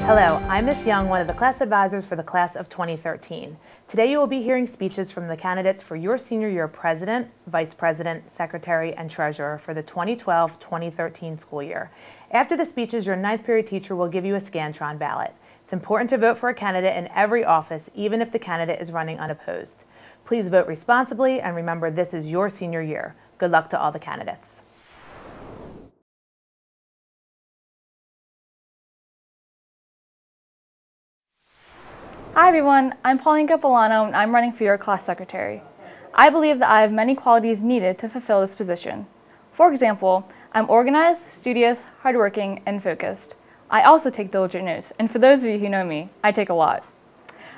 Hello, I'm Ms. Young, one of the class advisors for the class of 2013. Today you will be hearing speeches from the candidates for your senior year president, vice president, secretary, and treasurer for the 2012-2013 school year. After the speeches, your ninth period teacher will give you a Scantron ballot. It's important to vote for a candidate in every office, even if the candidate is running unopposed. Please vote responsibly, and remember, this is your senior year. Good luck to all the candidates. Hi everyone, I'm Pauline Capilano and I'm running for your class secretary. I believe that I have many qualities needed to fulfill this position. For example, I'm organized, studious, hardworking, and focused. I also take diligent notes, and for those of you who know me, I take a lot.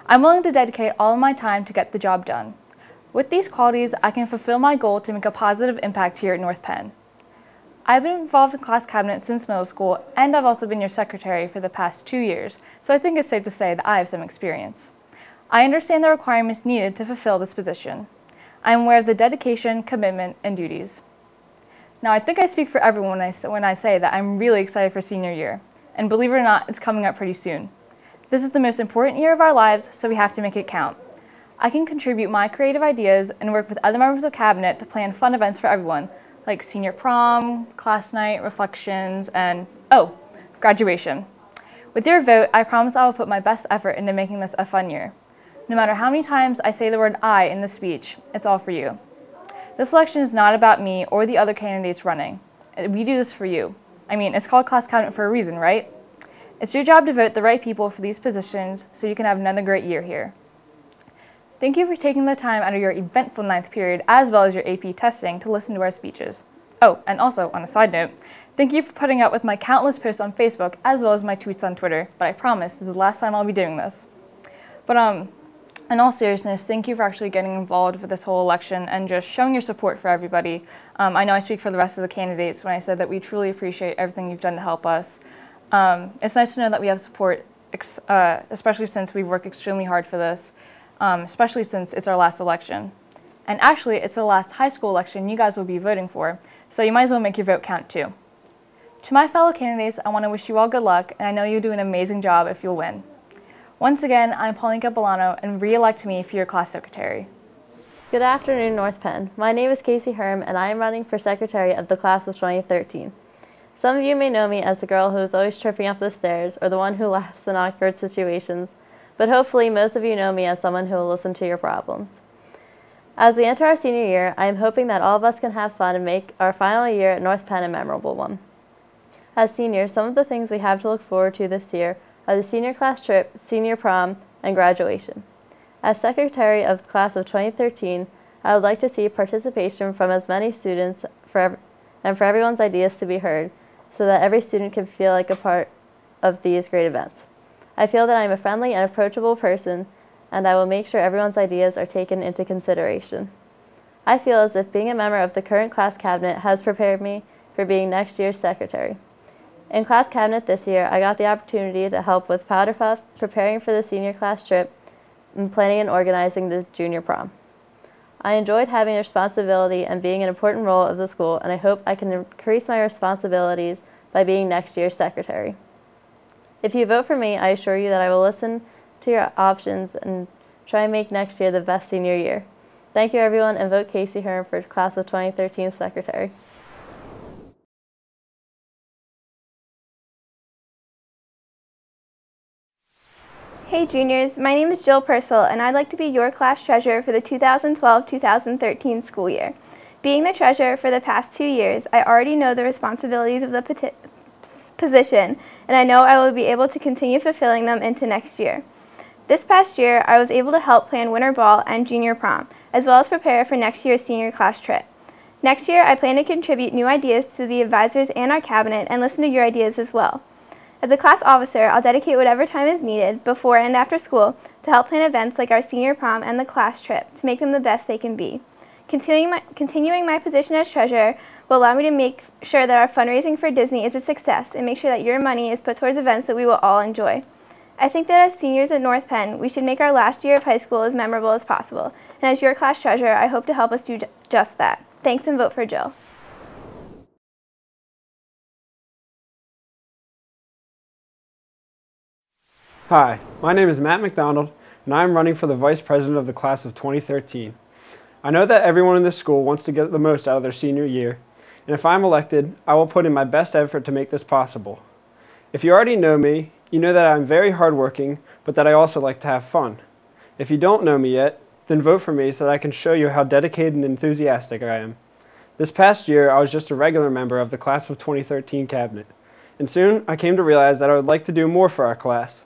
I'm willing to dedicate all of my time to get the job done. With these qualities, I can fulfill my goal to make a positive impact here at North Penn. I've been involved in class cabinet since middle school, and I've also been your secretary for the past 2 years, so I think it's safe to say that I have some experience. I understand the requirements needed to fulfill this position. I am aware of the dedication, commitment, and duties. Now, I think I speak for everyone when I say that I'm really excited for senior year, and believe it or not, it's coming up pretty soon. This is the most important year of our lives, so we have to make it count. I can contribute my creative ideas and work with other members of cabinet to plan fun events for everyone, like senior prom, class night, reflections, and, graduation. With your vote, I promise I will put my best effort into making this a fun year. No matter how many times I say the word I in the speech, it's all for you. This election is not about me or the other candidates running. We do this for you. I mean, it's called class cabinet for a reason, right? It's your job to vote the right people for these positions so you can have another great year here. Thank you for taking the time out of your eventful ninth period as well as your AP testing to listen to our speeches. Oh, and also, on a side note, thank you for putting up with my countless posts on Facebook as well as my tweets on Twitter, but I promise this is the last time I'll be doing this. But in all seriousness, thank you for actually getting involved with this whole election and just showing your support for everybody. I know I speak for the rest of the candidates when I said that we truly appreciate everything you've done to help us. It's nice to know that we have support, especially since we've worked extremely hard for this. Especially since it's our last election. And actually, it's the last high school election you guys will be voting for, so you might as well make your vote count too. To my fellow candidates, I want to wish you all good luck, and I know you'll do an amazing job if you'll win. Once again, I'm Pauline Capilano, and re-elect me for your class secretary. Good afternoon, North Penn. My name is Casey Herm, and I am running for secretary of the class of 2013. Some of you may know me as the girl who is always tripping up the stairs, or the one who laughs in awkward situations, but hopefully most of you know me as someone who will listen to your problems. As we enter our senior year, I am hoping that all of us can have fun and make our final year at North Penn a memorable one. As seniors, some of the things we have to look forward to this year are the senior class trip, senior prom, and graduation. As secretary of the class of 2013, I would like to see participation from as many students and for everyone's ideas to be heard, so that every student can feel like a part of these great events. I feel that I am a friendly and approachable person, and I will make sure everyone's ideas are taken into consideration. I feel as if being a member of the current class cabinet has prepared me for being next year's secretary. In class cabinet this year, I got the opportunity to help with powder puff, preparing for the senior class trip, and planning and organizing the junior prom. I enjoyed having the responsibility and being an important role of the school, and I hope I can increase my responsibilities by being next year's secretary. If you vote for me, I assure you that I will listen to your options and try and make next year the best senior year. Thank you, everyone, and vote Casey Herm for class of 2013 secretary. Hey juniors, my name is Jill Purcell, and I'd like to be your class treasurer for the 2012-2013 school year. Being the treasurer for the past 2 years, I already know the responsibilities of the position, and I know I will be able to continue fulfilling them into next year. This past year, I was able to help plan winter ball and junior prom, as well as prepare for next year's senior class trip. Next year, I plan to contribute new ideas to the advisors and our cabinet and listen to your ideas as well. As a class officer, I'll dedicate whatever time is needed before and after school to help plan events like our senior prom and the class trip to make them the best they can be. Continuing my position as treasurer will allow me to make sure that our fundraising for Disney is a success and make sure that your money is put towards events that we will all enjoy. I think that as seniors at North Penn, we should make our last year of high school as memorable as possible. And as your class treasurer, I hope to help us do just that. Thanks, and vote for Jill. Hi, my name is Matt McDonald, and I am running for the Vice President of the Class of 2013. I know that everyone in this school wants to get the most out of their senior year, and if I'm elected, I will put in my best effort to make this possible. If you already know me, you know that I'm very hardworking, but that I also like to have fun. If you don't know me yet, then vote for me so that I can show you how dedicated and enthusiastic I am. This past year, I was just a regular member of the Class of 2013 cabinet, and soon I came to realize that I would like to do more for our class.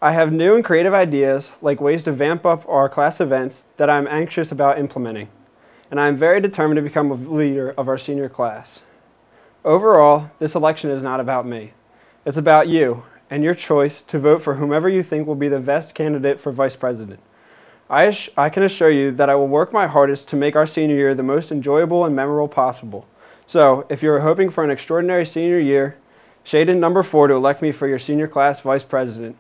I have new and creative ideas, like ways to vamp up our class events, that I am anxious about implementing, and I am very determined to become a leader of our senior class. Overall, this election is not about me. It's about you and your choice to vote for whomever you think will be the best candidate for Vice President. I can assure you that I will work my hardest to make our senior year the most enjoyable and memorable possible. So, if you are hoping for an extraordinary senior year, shade in number 4 to elect me for your senior class Vice President.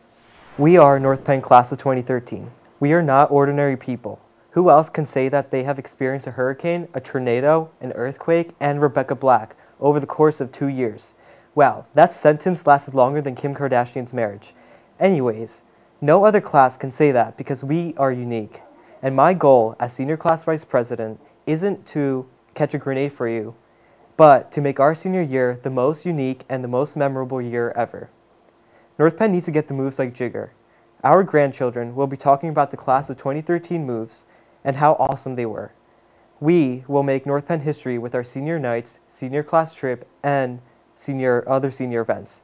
We are North Penn Class of 2013. We are not ordinary people. Who else can say that they have experienced a hurricane, a tornado, an earthquake, and Rebecca Black over the course of 2 years? Wow, that sentence lasted longer than Kim Kardashian's marriage. Anyways, no other class can say that because we are unique. And my goal as Senior Class Vice President isn't to catch a grenade for you, but to make our senior year the most unique and the most memorable year ever. North Penn needs to get the moves like Jigger. Our grandchildren will be talking about the Class of 2013 moves and how awesome they were. We will make North Penn history with our senior nights, senior class trip, and other senior events.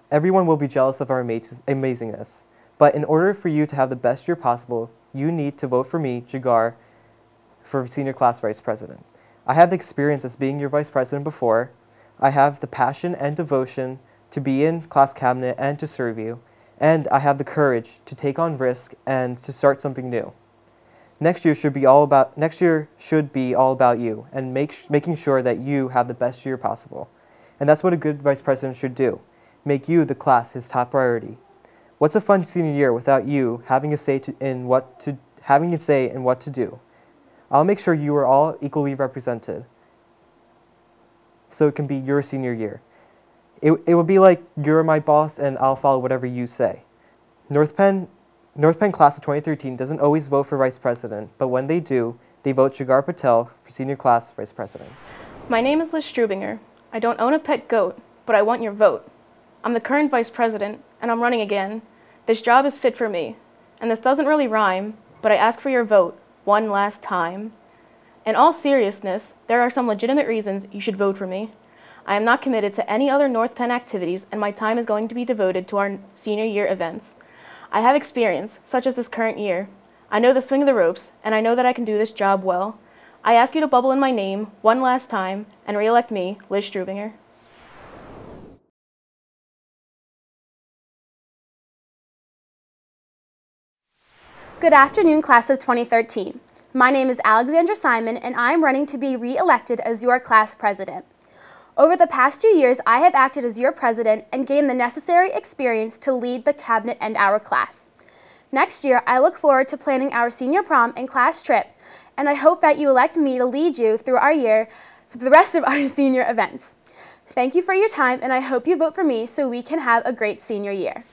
Everyone will be jealous of our amazingness. But in order for you to have the best year possible, you need to vote for me, Jigar, for Senior Class Vice President. I have the experience as being your Vice President before. I have the passion and devotion to be in class cabinet and to serve you. And I have the courage to take on risk and to start something new. Next year should be all about you and making sure that you have the best year possible. And that's what a good Vice President should do. Make you, the class, his top priority. What's a fun senior year without you having a say in what to do? I'll make sure you are all equally represented, so it can be your senior year. It will be like you're my boss and I'll follow whatever you say. North Penn Class of 2013 doesn't always vote for Vice President, but when they do, they vote Jigar Patel for Senior Class Vice President. My name is Liz Strubinger. I don't own a pet goat, but I want your vote. I'm the current Vice President, and I'm running again. This job is fit for me, and this doesn't really rhyme, but I ask for your vote one last time. In all seriousness, there are some legitimate reasons you should vote for me. I am not committed to any other North Penn activities, and my time is going to be devoted to our senior year events. I have experience, such as this current year. I know the swing of the ropes, and I know that I can do this job well. I ask you to bubble in my name one last time and re-elect me, Liz Strubinger. Good afternoon, Class of 2013. My name is Alexandra Simon, and I am running to be re-elected as your class president. Over the past 2 years, I have acted as your president and gained the necessary experience to lead the cabinet and our class. Next year, I look forward to planning our senior prom and class trip, and I hope that you elect me to lead you through our year for the rest of our senior events. Thank you for your time, and I hope you vote for me so we can have a great senior year.